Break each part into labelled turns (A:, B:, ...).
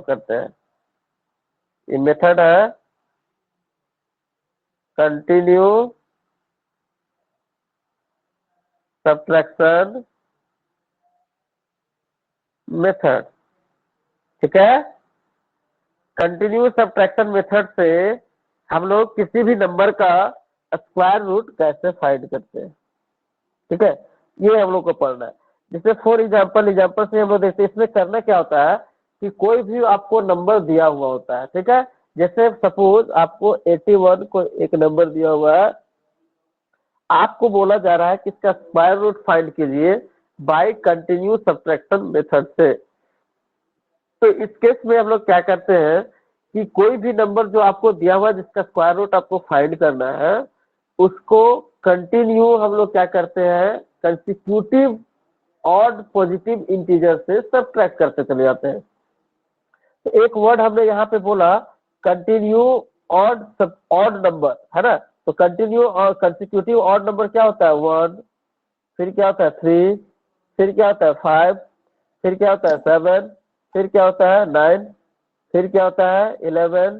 A: करते हैं। ये मेथड है कंटिन्यू सब्ट्रैक्शन मेथड। ठीक है, कंटिन्यू सब्ट्रैक्शन मेथड से हम लोग किसी भी नंबर का स्क्वायर रूट कैसे फाइंड करते हैं। ठीक है, ये हम लोग को पढ़ना है। जैसे फॉर एग्जाम्पल से हम लोग देखते हैं, इसमें करना क्या होता है कि कोई भी आपको नंबर दिया हुआ होता है। ठीक है, जैसे सपोज आपको 81 को एक नंबर दिया हुआ है, आपको बोला जा रहा है कि इसका स्क्वायर रूट फाइंड कीजिए बाय कंटिन्यू सब्ट्रैक्शन मेथड से। तो इस केस में हम लोग क्या करते हैं कि कोई भी नंबर जो आपको दिया हुआ है जिसका स्क्वायर रूट आपको फाइंड करना है, उसको कंटिन्यू हम लोग क्या करते हैं कंसिक्यूटिव ऑड पॉजिटिव इंटीजर से सब्ट्रैक्ट करते चले जाते हैं। तो एक वर्ड हमने यहाँ पे बोला कंटिन्यू ऑड नंबर, है ना। तो कंटिन्यू और कंसिक्यूटिव ऑड नंबर क्या होता है 1, फिर क्या होता है 3, फिर क्या होता है 5, फिर क्या होता है 7, फिर क्या होता है 9, फिर क्या होता है 11,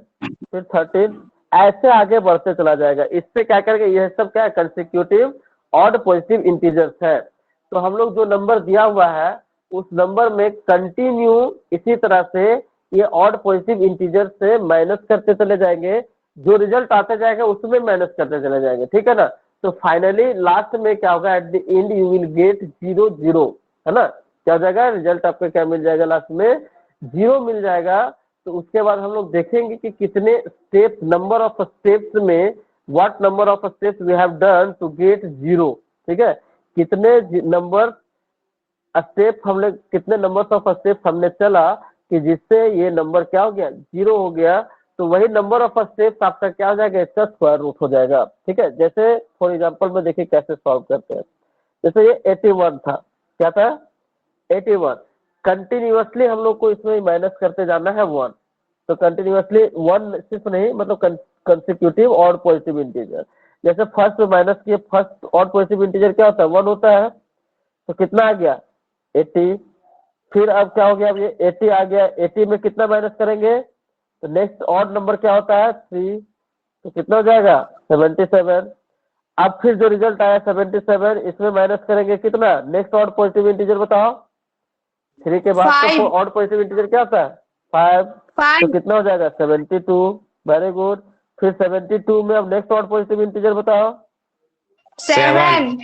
A: फिर 13, ऐसे आगे बढ़ते चला जाएगा। इससे क्या करेंगे, यह सब क्या है कंसिक्यूटिव ऑड पॉजिटिव इंटीजर्स है। तो हम लोग जो नंबर दिया हुआ है उस नंबर में कंटिन्यू इसी तरह से ये ऑड पॉजिटिव इंटीजर से माइनस करते चले जाएंगे, जो रिजल्ट आता जाएगा उसमें माइनस करते चले जाएंगे। ठीक है ना। तो फाइनली लास्ट में क्या होगा, at the end you will get 0 0, है ना। क्या हो जाएगा, रिजल्ट आपको क्या मिल जाएगा, लास्ट में 0 मिल जाएगा। तो उसके बाद हम लोग देखेंगे कि कितने स्टेप्स, नंबर ऑफ स्टेप्स में what number of steps we have done to get 0। ठीक है, कितने नंबर स्टेप हमने, कितने नंबर ऑफ स्टेप्स हमने चला कि जिससे ये नंबर क्या हो गया 0 हो गया। तो वही नंबर ऑफ स्टेप्स आपका क्या हो जाएगा, इसका स्क्वायर रूट हो जाएगा। ठीक है, जैसे फॉर एग्जांपल में देखिए कैसे सॉल्व करते हैं। जैसे ये 81 था, क्या था 81, कंटिन्यूअसली हम लोग को इसमें माइनस करते जाना है 1। तो कंटिन्यूअसली 1 सिर्फ नहीं, मतलब कंसिक्यूटिव और पॉजिटिव इंटीजर। जैसे फर्स्ट में माइनस किए, फर्स्ट और पॉजिटिव इंटीजर क्या होता है 1 होता है। तो कितना आ गया 80, फिर अब क्या हो गया, अब ये 80 आ गया, 80 में कितना माइनस करेंगे, तो नेक्स्ट ऑड नंबर क्या होता है 3, तो कितना हो जाएगा 77। अब फिर जो रिजल्ट आया 77, इसमें माइनस करेंगे कितना, नेक्स्ट ऑड पॉजिटिव इंटीजर बताओ, 3 के बाद तो
B: 5
A: ऑड पॉजिटिव इंटीजर क्या होता है 5, तो
B: 5
A: कितना हो जाएगा 72। वेरी गुड, फिर 72 में अब नेक्स्ट ऑड पॉजिटिव इंटीजर बताओ
B: 7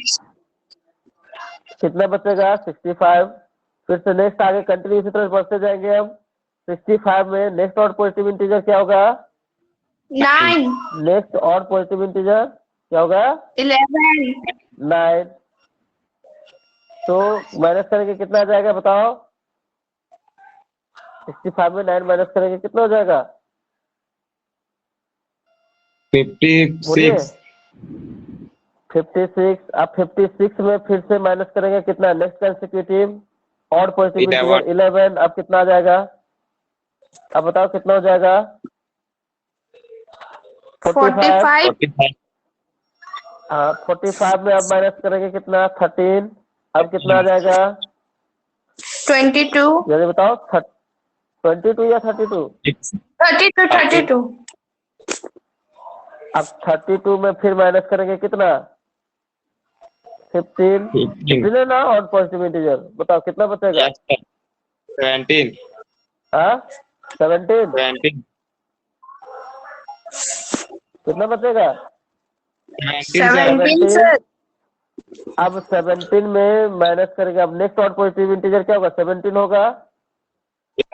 A: कितना बचेगा 65। फिर से नेक्स्ट आगे कंटिन्यू इसी तरह बढ़ते जाएंगे हम। 65 में नेक्स्ट ऑड पॉजिटिव इंटीजर क्या होगा,
B: 9
A: नेक्स्ट ऑड पॉजिटिव इंटीजर क्या होगा
B: 11
A: 9। तो माइनस करेंगे कितना आ जाएगा बताओ, 65 में 9 माइनस करेंगे कितना हो जाएगा,
C: 56
A: 56। अब 56 में फिर से माइनस करेंगे कितना, next consecutive odd positive integer 11। अब कितना आ जाएगा, अब बताओ कितना हो जाएगा 45।
B: 45
A: हाँ 45 में अब माइनस करेंगे कितना 13। अब कितना आ जाएगा
B: 22
A: जल्दी बताओ 22 या 32।
B: 32
A: अब 32 में फिर माइनस करेंगे कितना 15। 15 है ना ऑड पॉजिटिव इंटीजर, बताओ कितना बचेगा
C: 17
A: हाँ 17। कितना बचेगा
B: 17 सर।
A: अब 17 में माइनस करेंगे, अब नेक्स्ट ऑड पॉजिटिव इंटीजर क्या होगा 17 होगा।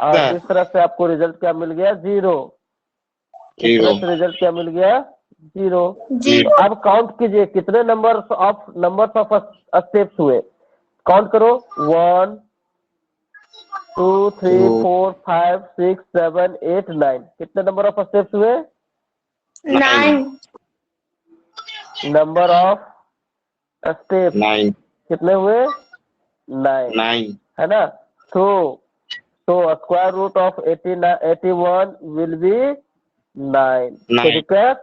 A: और इस तरह से आपको रिजल्ट क्या मिल गया 0। इस तरह से रिजल्ट क्या मिल गया 0।
B: 0
A: अब काउंट कीजिए कितने नंबर्स ऑफ स्टेप्स हुए, काउंट करो 1 2 3 4 5 6 7 8 9। कितने नंबर ऑफ स्टेप्स हुए,
B: 9
A: नंबर ऑफ स्टेप्स
C: 9
A: कितने हुए 9, है ना। तो square root of 81 will be 9। तो रिक्वेस्ट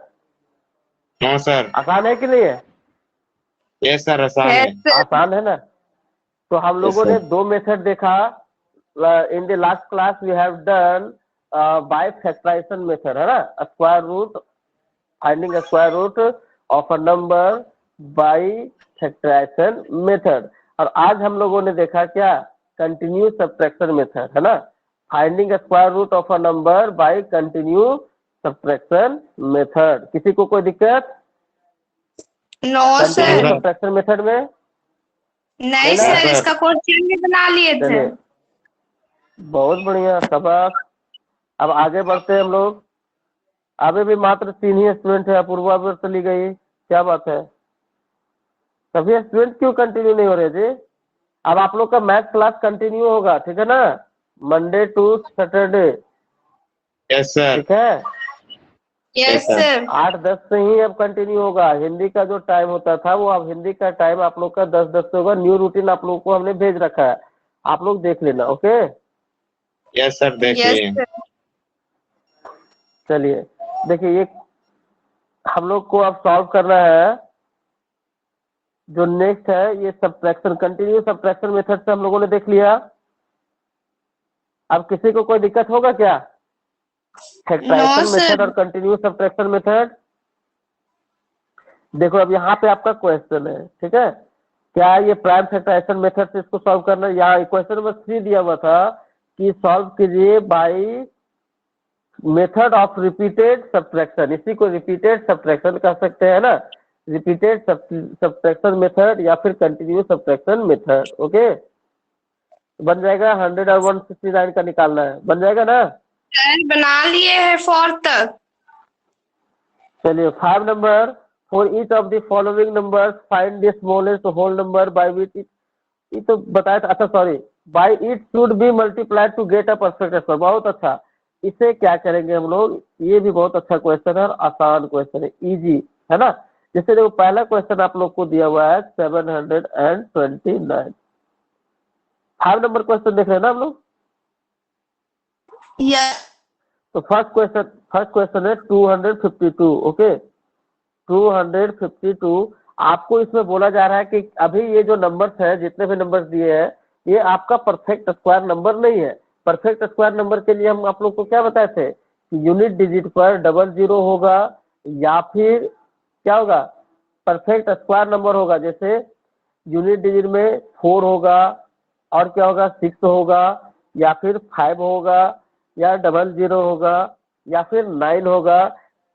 C: नो सर,
A: आसान है कि नहीं है,
C: यस सर, आसान है।
A: आसान है ना। तो हम लोगों ने दो मेथड देखा। In the last class we have done by factorization method, है ना, square root, finding square root of a number by factorization method. और आज हम लोगों ने देखा क्या, कंटिन्यूस सब्ट्रैक्शन मेथड, है ना, finding square root of a number by continuous subtraction method. किसी को कोई दिक्कत
B: no
A: continuous
B: sir,
A: subtraction method में?
B: नहीं
A: ना?
B: Sir,
C: sir.
B: इसका क्वेश्चन भी बना लिए थे।
A: चलिए बहुत बढ़िया, शाबाश। अब आगे बढ़ते हैं हम लोग। अभी भी मात्र 3 ही स्टूडेंट है, अपूर्वा भी चली गई, क्या बात है, सभी स्टूडेंट क्यों कंटिन्यू नहीं हो रहे जी? अब आप लोग का मैथ क्लास कंटिन्यू होगा, ठीक है ना, Monday to Saturday,
C: yes sir.
A: ठीक है,
B: यस
C: sir.
B: सर।
A: 8-10 से ही अब कंटिन्यू होगा। हिंदी का जो टाइम होता था वो अब हिंदी का टाइम आप लोग का 10-10 से होगा। न्यू रूटीन आप लोग को हमने भेज रखा है, आप लोग देख लेना, ओके।
C: यस सर, देख
B: यस
C: लिए।
B: सर।
A: चलिए देखिए, ये हम लोग को अब सॉल्व करना है। जो नेक्स्ट है ये सब्ट्रैक्शन, कंटिन्यू सब्ट्रैक्शन मेथड से हम लोगों ने देख लिया। अब किसी को कोई दिक्कत होगा क्या,
B: नो
A: फैक्टराइजेशन मेथड
B: सर।
A: और कंटिन्यू सब्ट्रैक्शन मेथड? देखो अब यहाँ पे आपका क्वेश्चन है, ठीक है, क्या ये प्राइम फैक्टराइजेशन मेथड से इसको सॉल्व करना है? यहाँ क्वेश्चन नंबर 3 दिया हुआ था कि सॉल्व कीजिए by method of repeated subtraction. इसी को रिपीटेड सब्ट्रैक्शन कह सकते हैं ना, रिपीटेड सब्ट्रैक्शन मेथड या फिर कंटिन्यूस सब्ट्रैक्शन मेथड, ओके। बन जाएगा, 100 और 169 का निकालना है, बन जाएगा ना?
B: सर बना लिए हैं 4 तक।
A: चलिए 5 number, for each of the following numbers find the smallest whole number by which, ये तो बताया था, अच्छा sorry, by it should be multiplied to get a perfect square. बहुत अच्छा, इसे क्या करेंगे हम लोग, ये भी बहुत अच्छा क्वेश्चन है और आसान क्वेश्चन है, इजी, है ना। जैसे देखो पहला क्वेश्चन आप लोग को दिया हुआ है 729, 5 नंबर क्वेश्चन देख रहे हैं ना हम लोग।
B: यस
A: तो फर्स्ट क्वेश्चन है 252, ओके, 252। आपको इसमें बोला जा रहा है कि अभी ये जो नंबर्स है, जितने भी नंबर्स दिए हैं, ये आपका परफेक्ट स्क्वायर नंबर नहीं है। परफेक्ट स्क्वायर नंबर के लिए हम आप लोग को क्या बताए थे कि यूनिट डिजिट पर 00 होगा या फिर क्या होगा, परफेक्ट स्क्वायर नंबर होगा। जैसे यूनिट डिजिट में 4 होगा और क्या होगा, 6 होगा या फिर 5 होगा या 00 होगा या फिर 9 होगा।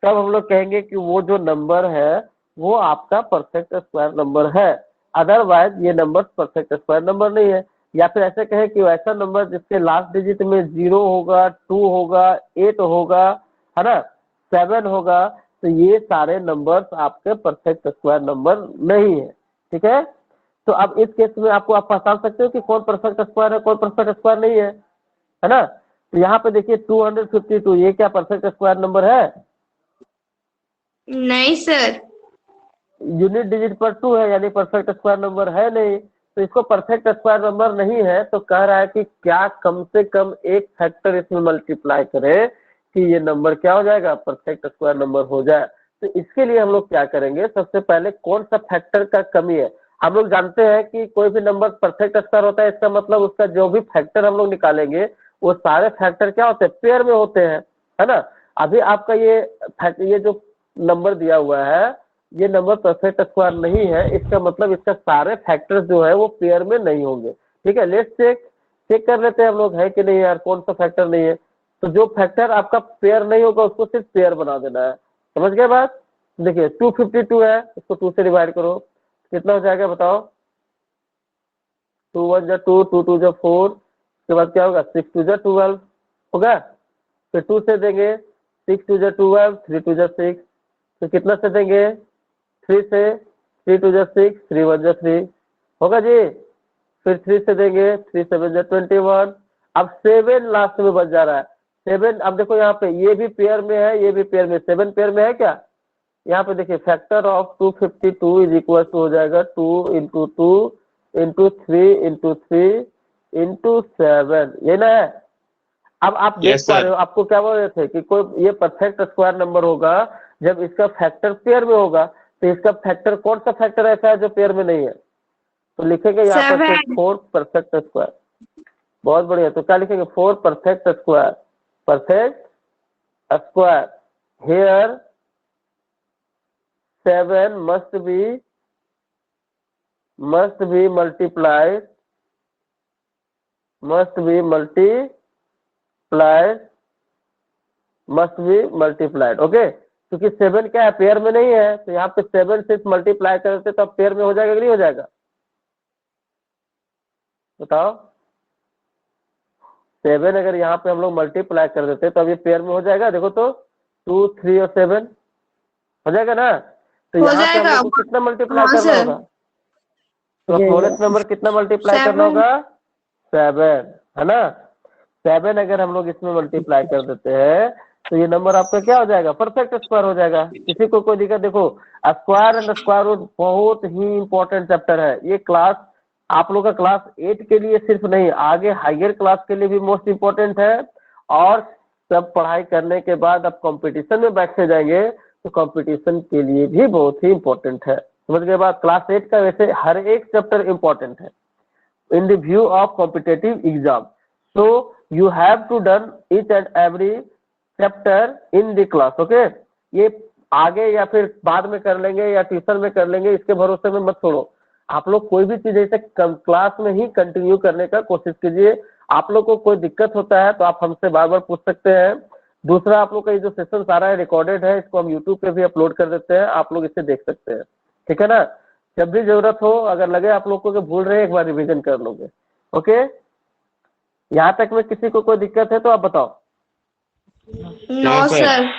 A: तब हम लोग कहेंगे कि वो जो नंबर है वो आपका परफेक्ट स्क्वायर नंबर है। अदरवाइज ये नंबर परफेक्ट स्क्वायर नंबर नहीं है। या फिर ऐसे कहें कि ऐसा नंबर जिसके लास्ट डिजिट में 0 होगा, 2 होगा, 8 होगा, है ना, 7 होगा, तो ये सारे नंबर्स आपके परफेक्ट स्क्वायर नंबर नहीं है, ठीक है। तो अब इस केस में आपको आप पहचान सकते हो कि कौन परफेक्ट स्क्वायर है, कौन परफेक्ट स्क्वायर नहीं है ना। तो यहाँ पे देखिए 252, ये क्या परफेक्ट स्क्वायर नंबर है?
B: नहीं सर।
A: यूनिट डिजिट पर 2 है, यानी परफेक्ट स्क्वायर नंबर है नहीं। तो इसको परफेक्ट स्क्वायर नंबर नहीं है, तो कह रहा है कि क्या कम से कम एक फैक्टर इसमें मल्टीप्लाई करे कि ये नंबर क्या हो जाएगा, परफेक्ट स्क्वायर नंबर हो जाए। तो इसके लिए हम लोग क्या करेंगे, सबसे पहले कौन सा फैक्टर का कमी है। हम लोग जानते हैं कि कोई भी नंबर परफेक्ट स्क्वायर होता है, इसका मतलब उसका जो भी फैक्टर हम लोग निकालेंगे वो सारे फैक्टर क्या होते हैं, पेयर में होते हैं, है ना। अभी आपका ये जो नंबर दिया हुआ है, ये नंबर परफेक्ट स्क्वायर नहीं है, इसका मतलब इसका सारे फैक्टर्स जो है वो पेयर में नहीं होंगे, ठीक है। लेट्स चेक कर लेते हैं हम लोग, है कि नहीं यार, कौन सा फैक्टर नहीं है। तो जो फैक्टर आपका पेयर नहीं होगा उसको सिर्फ पेयर बना देना है, समझ गए बात। देखिए 252 है, इसको 2 से डिवाइड करो, कितना हो जाएगा बताओ। 2 1 जा 2, 2 2 जा 4, उसके बाद क्या होगा, 6 2 जा 12 होगा। फिर 2 से देंगे, 6 2 जा 12, 3 2 जा 6, तो कितना से देंगे, 3 से, 3 2 जा 6, 3 1 जा 3 होगा जी। फिर 3 से देंगे, 3 7 जा 21। अब 7 लास्ट में बच जा रहा है, 7। अब देखो यहाँ पे ये भी पेयर में है, ये भी पेयर में, 7 पेयर में है क्या। यहाँ पे देखिए factor of 252 is equal to हो जाएगा 2 इंटू 2 इंटू 3 इंटू 3 इंटू 7, ये ना है। अब आप देख
C: यस
A: पा
C: सर।
A: रहे हो, आपको क्या बोल रहे थे कि कोई ये परफेक्ट स्क्वायर नंबर होगा जब इसका फैक्टर पेयर में होगा। तो इसका फैक्टर कौन सा फैक्टर ऐसा है जो पेयर में नहीं है, तो लिखेंगे यहाँ पर
B: 7।
A: 4 परफेक्ट स्क्वायर। बहुत बढ़िया, तो क्या लिखेंगे, 4 perfect square, perfect square. Here 7 must be multiplied okay, क्योंकि 7 क्या है, पेयर में नहीं है, तो यहाँ पे 7 से मल्टीप्लाई करते तो अब पेयर में हो जाएगा कि नहीं हो जाएगा, बताओ। 7 अगर यहाँ पे हम लोग मल्टीप्लाई कर देते तो अब ये पेयर में हो जाएगा, देखो तो 2, 3 और 7 हो जाएगा ना। तो
B: हो
A: यहाँ पे हम
B: जाएगा।
A: लोग को कितना मल्टीप्लाई
B: हाँ,
A: करना
B: सर।
A: होगा, तो स्मॉलेस्ट नंबर कितना मल्टीप्लाई करना
B: 7।
A: होगा, 7 है ना। 7 अगर हम लोग इसमें मल्टीप्लाई कर देते हैं तो ये नंबर आपका क्या हो जाएगा, परफेक्ट स्क्वायर हो जाएगा। किसी को कोई दिक्कत, देखो स्क्वायर एंड स्क्वायर रूट बहुत ही इंपॉर्टेंट चैप्टर है ये। क्लास आप लोग का क्लास 8 के लिए सिर्फ नहीं, आगे हायर क्लास के लिए भी मोस्ट इम्पोर्टेंट है। और सब पढ़ाई करने के बाद आप कंपटीशन में बैठने जाएंगे तो कंपटीशन के लिए भी बहुत ही इम्पोर्टेंट है, समझ गए बात। क्लास 8 का वैसे हर एक चैप्टर इम्पोर्टेंट है in the view of competitive exam, so you have to done each and every chapter in the class, okay। ये आगे या फिर बाद में कर लेंगे या ट्यूशन में कर लेंगे, इसके भरोसे में मत छोड़ो। आप लोग कोई भी चीज ऐसे क्लास में ही कंटिन्यू करने का कोशिश कीजिए। आप लोग को कोई दिक्कत होता है तो आप हमसे बार बार पूछ सकते हैं। दूसरा, आप लोग का ये जो सेशन सारा है रिकॉर्डेड है, इसको हम यूट्यूब पे भी अपलोड कर देते हैं, आप लोग इसे देख सकते हैं, ठीक है ना। जब भी जरूरत हो, अगर लगे आप लोग को कि भूल रहे हैं, एक बार रिवीजन कर लोगे, ओके। यहाँ तक में किसी को कोई दिक्कत है तो आप बताओ।
B: No sir.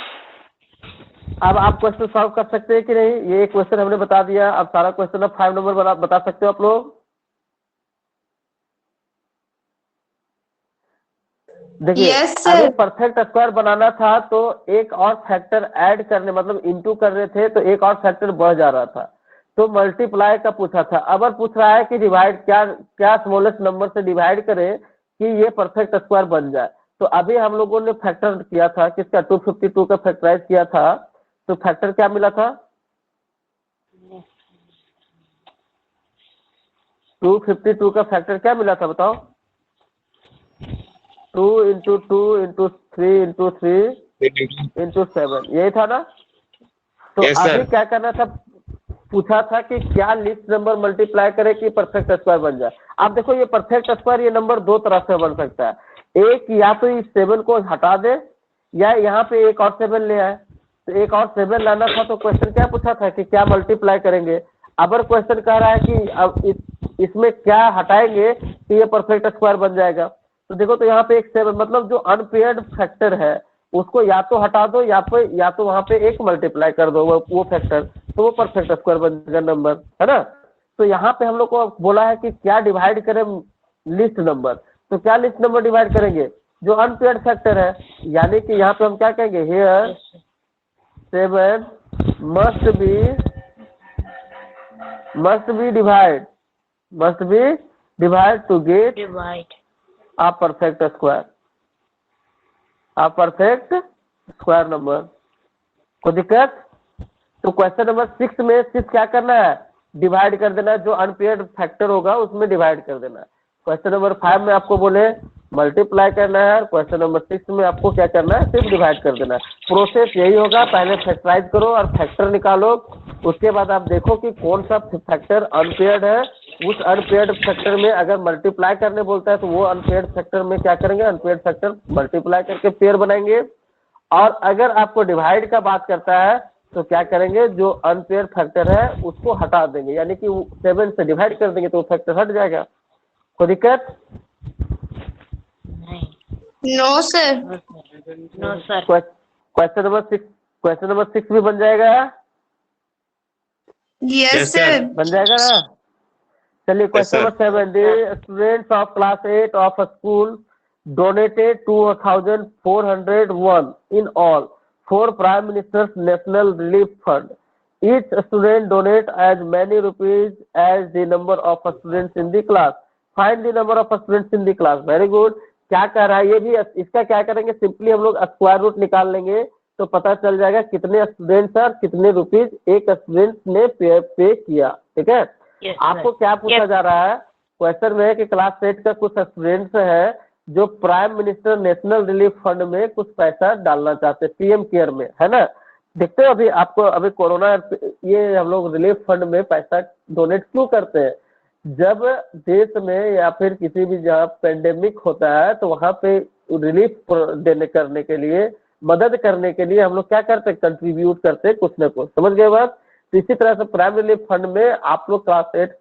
A: अब आप क्वेश्चन सॉल्व कर सकते हैं कि नहीं, ये क्वेश्चन हमने बता दिया, अब सारा क्वेश्चन अब 5 नंबर बता सकते हो आप लोग। देखिए
B: Yes, sir.
A: अभी परफेक्ट स्क्वायर बनाना था तो एक और फैक्टर ऐड करने, मतलब इनटू कर रहे थे तो एक और फैक्टर बढ़ जा रहा था, तो मल्टीप्लाई का पूछा था। अब पूछ रहा है कि डिवाइड क्या स्मॉलेस्ट नंबर से डिवाइड करें कि ये परफेक्ट स्क्वायर बन जाए। तो अभी हम लोगों ने फैक्टर किया था किसका, 252 का फैक्टराइज किया था, तो फैक्टर क्या मिला था, 252 का फैक्टर क्या मिला था बताओ, 2 × 2 × 3 × 3 × 7, यही था ना। तो
C: Yes, sir.
A: अभी क्या करना था, पूछा था कि क्या लिस्ट नंबर मल्टीप्लाई करे कि परफेक्ट स्क्वायर बन जाए। आप देखो ये परफेक्ट स्क्वायर, ये नंबर दो तरह से बन सकता है, एक या तो इस 7 को हटा दे या यहाँ पे एक और 7 ले आए। तो एक और 7 लाना था तो क्वेश्चन क्या पूछा था कि क्या मल्टीप्लाई करेंगे। अगर क्वेश्चन कह रहा है कि अब इसमें क्या हटाएंगे कि ये परफेक्ट स्क्वायर बन जाएगा, तो देखो तो यहाँ पे एक 7, मतलब जो अनपेयर्ड फैक्टर है उसको या तो हटा दो या तो वहाँ पे एक मल्टीप्लाई कर दो वो फैक्टर, तो वो परफेक्ट स्क्वायर बन जाएगा नंबर, है ना। तो यहाँ पे हम लोग को बोला है कि क्या डिवाइड करें लिस्ट नंबर, तो क्या लिस्ट नंबर डिवाइड करेंगे, जो अनपेयर्ड फैक्टर है। यानी कि यहाँ पे हम क्या कहेंगे, here 7 must be divide to get a perfect square number। कोई दिक्कत। तो क्वेश्चन नंबर 6 में सिर्फ क्या करना है, डिवाइड कर देना, जो अनपेयर्ड फैक्टर होगा उसमें डिवाइड कर देना। क्वेश्चन नंबर 5 में आपको बोले मल्टीप्लाई करना है, क्वेश्चन नंबर 6 में आपको क्या करना है, सिर्फ डिवाइड कर देना है। प्रोसेस यही होगा, पहले फैक्टराइज करो और फैक्टर निकालो, उसके बाद आप देखो कि कौन सा फैक्टर अनपेयर्ड है। उस अनपेयर्ड फैक्टर में अगर मल्टीप्लाई करने बोलता है तो वो अनपेयर्ड फैक्टर में क्या करेंगे, अनपेयर्ड फैक्टर मल्टीप्लाई करके पेयर बनाएंगे। और अगर आपको डिवाइड का बात करता है तो क्या करेंगे, जो अनपेयर्ड फैक्टर है उसको हटा देंगे, यानी कि 7 से डिवाइड कर देंगे तो वो फैक्टर हट जाएगा। कोई दिक्कत।
B: No sir.
A: क्वेश्चन नंबर 6 भी बन जाएगा,
B: यस
C: Yes, sir.
B: सर।
A: बन जाएगा ना। चलिए question number 7, the students of class 8 of a school donated 2,401 in all for Prime Minister's National Relief Fund. Each student donate as many rupees as the number of students in the class. Find the number of students in the class. Very good. क्या कर रहा है ये भी, इसका क्या करेंगे, simply हम लोग स्क्वायर रूट निकाल लेंगे तो पता चल जाएगा कितने स्टूडेंट्स और कितने रुपीज एक स्टूडेंट ने पे किया, ठीक है।
D: Yes,
A: आपको
D: sir.
A: क्या पूछा जा रहा है क्वेश्चन में कि क्लास 8 का कुछ स्टूडेंट्स है जो prime minister national relief fund में कुछ पैसा डालना चाहते हैं, पीएम केयर में, है ना। देखते हो अभी आपको, अभी कोरोना, ये हम लोग रिलीफ फंड में पैसा डोनेट क्यों करते हैं? जब देश में या फिर किसी भी जहाँ पेंडेमिक होता है तो वहाँ पे रिलीफ देने करने के लिए, मदद करने के लिए हम लोग क्या करते हैं, कंट्रीब्यूट करते हैं कुछ न कुछ। समझ गए बात? तो इसी तरह से प्राइम रिलीफ फंड में आप लोग क्लास 8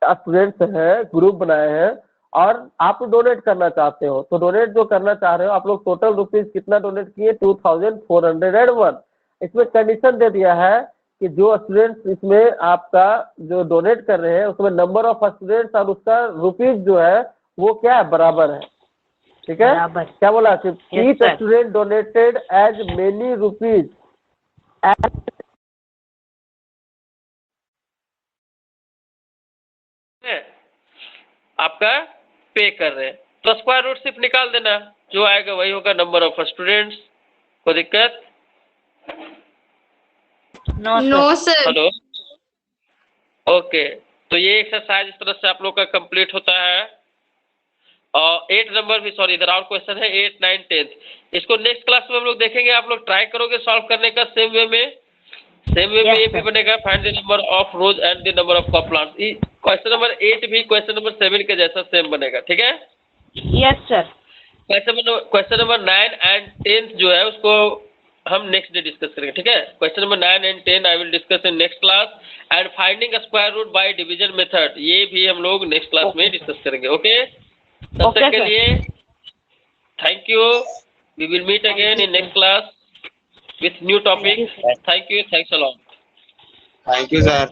A: स्टूडेंट्स हैं, ग्रुप बनाए हैं और आप डोनेट करना चाहते हो, तो डोनेट जो करना चाह रहे हो आप लोग, टोटल रुपीज कितना डोनेट किए, 2401। इसमें कंडीशन दे दिया है कि जो स्टूडेंट्स इसमें आपका जो डोनेट कर रहे हैं उसमें नंबर ऑफ स्टूडेंट्स और उसका रुपीज जो है वो क्या है, बराबर है। ठीक है,
D: बराबर।
A: क्या बोला कि
D: Yes,
A: each
D: sir.
A: Student donated as many rupees आपका पे कर रहे हैं, तो स्क्वायर रूट सिर्फ निकाल देना, जो आएगा वही होगा नंबर ऑफ स्टूडेंट्स। कोई दिक्कत?
D: No
B: No,
D: sir.
B: sir.
A: Hello, okay. तो ये एक्सरसाइज इस तरह से आप लोग का कंप्लीट होता है। और 8 नंबर भी, सॉरी इधर और क्वेश्चन है 8, 9, 10। इसको नेक्स्ट क्लास में हम लोग देखेंगे। आप लोग ट्राई करोगे सॉल्व करने का सेम वे में? सेम वे में
D: Yes,
A: ये भी
D: sir.
A: बनेगा, find the number of rose and the number of crop plants. Question number 8 भी क्वेश्चन नंबर 7 के जैसा सेम बनेगा, ठीक है।
D: Yes sir.
A: Question number 9 and 10 जो है उसको हम नेक्स्ट डे डिस्कस करेंगे, ठीक है। Question number 9 and 10 I will discuss in next class. And finding square root by division method, ये भी हम लोग नेक्स्ट क्लास में डिस्कस करेंगे, ओके। तब
D: Okay,
A: तक के
D: sir.
A: लिए thank you. We will meet again in next class with new topic.
D: Thank you, sir.
A: Thank you. Thanks a lot.
C: Thank you, sir.